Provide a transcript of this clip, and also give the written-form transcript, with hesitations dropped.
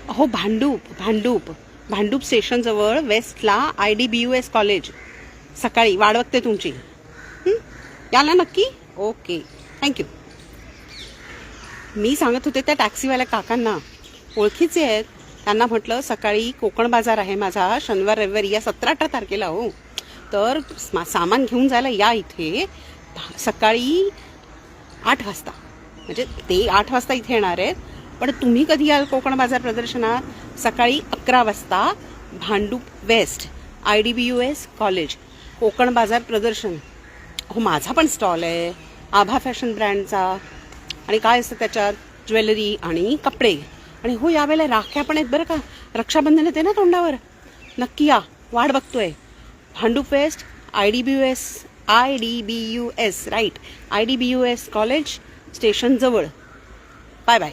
अहो Bhandup स्टेशनजवळ वेस्टला IDBUS college. सकाळी वाट बघते तुमची. याला नक्की. Okay, thank you. मी सांगत होते त्या टॅक्सीवाल्या काकांना, ओळखीचे आहेत त्यांना. म्हटलं सकाळी कोकण बाजार आहे माझा, शनिवार रविवारी या 17-18 तारखेला. हो, तर सामान घेऊन जायला या इथे सकाळी 8 वाजता. म्हणजे ते 8 वाजता इथे येणार आहेत, पण तुम्ही कधी याल कोकण बाजार प्रदर्शनात? सकाळी 11 वाजता Bhandup west IDBUS college Konkan बाजार प्रदर्शन. हो, माझा पण स्टॉल आहे आभा फॅशन ब्रँडचा. आणि काय असतं त्याच्यात? ज्वेलरी आणि कपडे. आणि हो, यावेळेला राख्या पण आहेत बरं का. रक्षाबंधन येते ना तोंडावर. नक्की या, वाट बघतोय. Bhandup west IDBUS right, IDBUS college station जवळ. Bye bye.